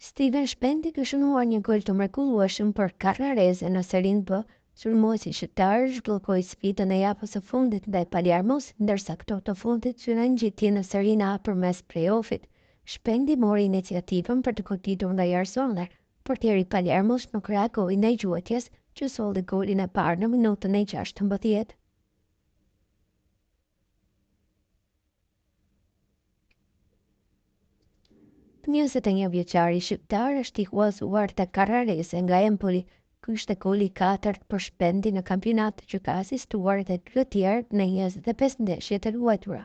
Steven Shpendi ka shënuar një gol të mrekullueshëm për Carrarese në Serinë B. Sulmuesi shqiptar zhbllokoi sfidën e javës së fundit ndaj Palermos, ndërsa këto të fundit synojnë gjitje në Serinë A përmes play-offit. Shpendi mori iniciativën për të goditur ndaj Arsenal, portieri i Palermos në krah golin e gjuetjes, që solli golin e parë në minutën e 16. Të 21 vjeçari shqiptar është i huazuar te Carrarese nga Empoli. Ky ishte goli i katërt për Shpendi në kampionat, që ka asistuar edhe dy të tjerë në 25 ndeshjet e luajtura.